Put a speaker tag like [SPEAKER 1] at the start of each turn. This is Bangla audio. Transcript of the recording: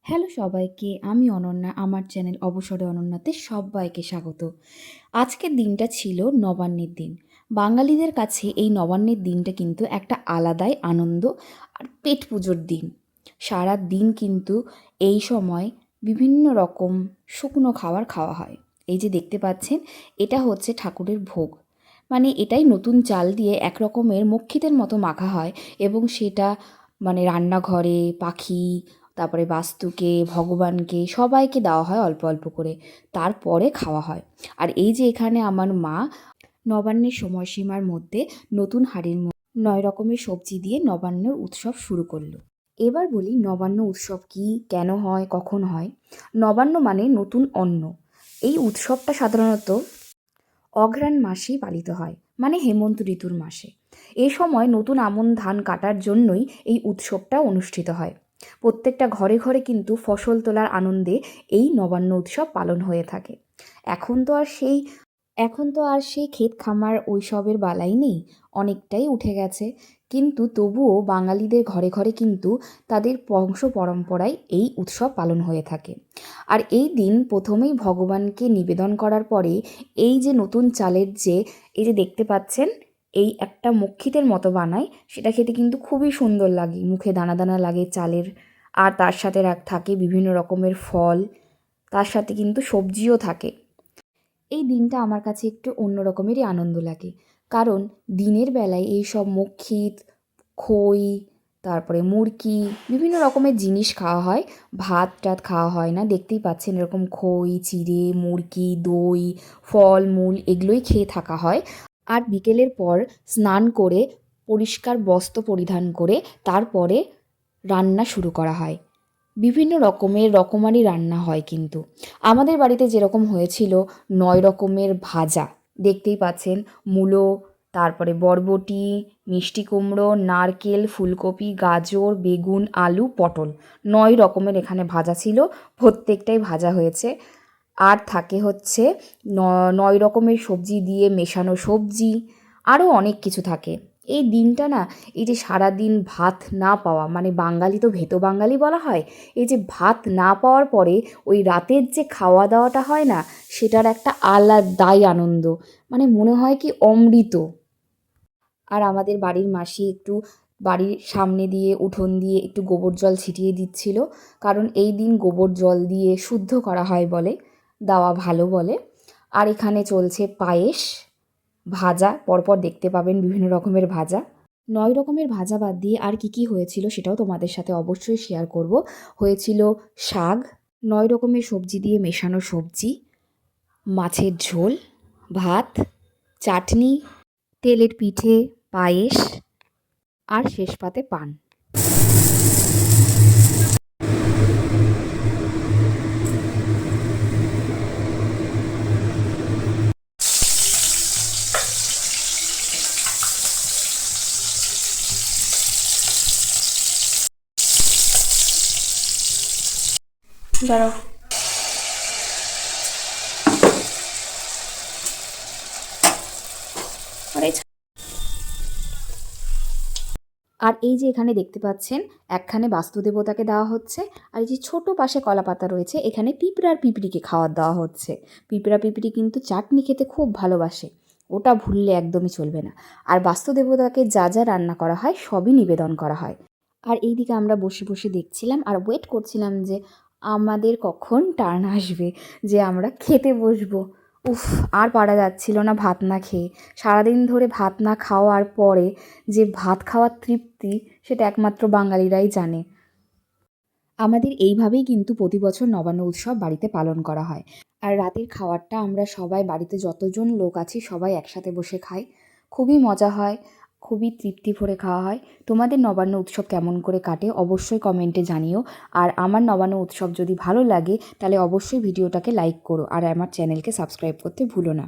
[SPEAKER 1] হ্যালো সবাইকে, আমি অনন্যা। আমার চ্যানেল অবসরে অনন্যাতে সবাইকে স্বাগত। আজকের দিনটা ছিল নবান্নের দিন। বাঙালিদের কাছে এই নবান্নের দিনটা কিন্তু একটা আলাদাই আনন্দ আর পেট পুজোর দিন। সারা দিন কিন্তু এই সময় বিভিন্ন রকম শুকনো খাবার খাওয়া হয়। এই যে দেখতে পাচ্ছেন, এটা হচ্ছে ঠাকুরের ভোগ। মানে এটাই নতুন চাল দিয়ে এক রকমের মক্ষিতের মতো মাখা হয় এবং সেটা মানে রান্নাঘরে পাখি, তারপরে বাস্তুকে, ভগবানকে সবাইকে দেওয়া হয় অল্প অল্প করে, তারপরে খাওয়া হয়। আর এই যে এখানে আমার মা নবান্নের সময়সীমার মধ্যে নতুন হাঁড়ির মধ্যে 9 রকমের সবজি দিয়ে নবান্নের উৎসব শুরু করলো। এবার বলি নবান্ন উৎসব কী, কেন হয়, কখন হয়। নবান্ন মানে নতুন অন্ন। এই উৎসবটা সাধারণত অঘ্রাণ মাসেই পালিত হয়, মানে হেমন্ত ঋতুর মাসে। এই সময় নতুন আমন ধান কাটার জন্যই এই উৎসবটা অনুষ্ঠিত হয়। প্রত্যেকটা ঘরে ঘরে কিন্তু ফসল তোলার আনন্দে এই নবান্ন উৎসব পালন হয়ে থাকে। এখন তো আর সেই এখন তো আর সেই ক্ষেত খামার ওইসবের বালাই নেই, অনেকটাই উঠে গেছে। কিন্তু তবুও বাঙালিদের ঘরে ঘরে কিন্তু তাদের বংশ পরম্পরায় এই উৎসব পালন হয়ে থাকে। আর এই দিন প্রথমেই ভগবানকে নিবেদন করার পরে এই যে নতুন চালের এই যে দেখতে পাচ্ছেন, এই একটা মক্ষিতের মতো বানায়, সেটা খেতে কিন্তু খুবই সুন্দর লাগে, মুখে দানা দানা লাগে চালের। আর তার সাথে থাকে বিভিন্ন রকমের ফল, তার সাথে কিন্তু সবজিও থাকে। এই দিনটা আমার কাছে একটু অন্য রকমেরই আনন্দ লাগে, কারণ দিনের বেলায় এই সব মক্ষিত, খই, তারপরে মুরকি, বিভিন্ন রকমের জিনিস খাওয়া হয়। ভাত টাত খাওয়া হয় না, দেখতেই পাচ্ছেন এরকম খই, চিড়ে, মুরকি, দই, ফল মূল এগুলোই খেয়ে থাকা হয়। আর বিকেলের পর স্নান করে পরিষ্কার বস্ত্র পরিধান করে তারপরে রান্না শুরু করা হয়। বিভিন্ন রকমের রকমারি রান্না হয় কিন্তু। আমাদের বাড়িতে যেরকম হয়েছিল 9 রকমের ভাজা, দেখতেই পাচ্ছেন, মূলো, তারপরে বরবটি, মিষ্টি কুমড়ো, নারকেল, ফুলকপি, গাজর, বেগুন, আলু, পটল, 9 রকমের এখানে ভাজা ছিল। প্রত্যেকটাই ভাজা হয়েছে। আর থাকে হচ্ছে 9 রকমের সবজি দিয়ে মেশানো সবজি, আরও অনেক কিছু থাকে। এই দিনটা না, এই যে সারাদিন ভাত না পাওয়া, মানে বাঙালি তো ভেতো বাঙালি বলা হয়, এই যে ভাত না পাওয়ার পরে ওই রাতের যে খাওয়া দাওয়াটা হয় না, সেটার একটা আলাদাই আনন্দ, মানে মনে হয় কি অমৃত। আর আমাদের বাড়ির মাসি একটু বাড়ির সামনে দিয়ে উঠোন দিয়ে একটু গোবর জল ছিটিয়ে দিচ্ছিল, কারণ এই দিন গোবর জল দিয়ে শুদ্ধ করা হয় বলে, দেওয়া ভালো বলে। আর এখানে চলছে পায়েস, ভাজা, পরপর দেখতে পাবেন বিভিন্ন রকমের ভাজা। 9 রকমের ভাজা বাদ দিয়ে আর কি কি হয়েছিল সেটাও তোমাদের সাথে অবশ্যই শেয়ার করব। হয়েছিল শাক, 9 রকমের সবজি দিয়ে মেশানো সবজি, মাছের ঝোল, ভাত, চাটনি, তেলের পিঠে, পায়েস, আর শেষ পাতে পান। দাঁড়াও। আর এই যে এখানে দেখতে পাচ্ছেন, একখানে বাস্তুদেবতাকে দেওয়া হচ্ছে, আর এই যে ছোট পাশে কলা পাতা রয়েছে, এখানে পিঁপড়ার পিঁপড়িকে খাবার দেওয়া হচ্ছে। পিঁপড়া পিঁপড়ি কিন্তু চাটনি খেতে খুব ভালোবাসে, ওটা ভুললে একদমই চলবে না। আর বাস্তুদেবতাকে যা যা রান্না করা হয় সবই নিবেদন করা হয়। আর এইদিকে আমরা বসে বসে দেখছিলাম আর ওয়েট করছিলাম যে আমাদের কখন টার্ন আসবে, যে আমরা খেতে বসবো। উফ, আর পারা যাচ্ছিল না ভাত না খেয়ে। সারাদিন ধরে ভাত না খাওয়ার পরে যে ভাত খাওয়ার তৃপ্তি, সেটা একমাত্র বাঙালিরাই জানে। আমাদের এইভাবেই কিন্তু প্রতি বছর নবান্ন উৎসব বাড়িতে পালন করা হয়। আর রাতের খাবারটা আমরা সবাই বাড়িতে যতজন লোক আছি সবাই একসাথে বসে খাই। খুবই মজা হয়, খুবই তৃপ্তি ভরে খাওয়া হয়। তোমাদের নবান্ন উৎসব কেমন করে কাটে অবশ্যই কমেন্টে জানিও। আর আমার নবান্ন উৎসব যদি ভালো লাগে তাহলে অবশ্যই ভিডিওটাকে লাইক করো, আর আমার চ্যানেলকে সাবস্ক্রাইব করতে ভুলো না।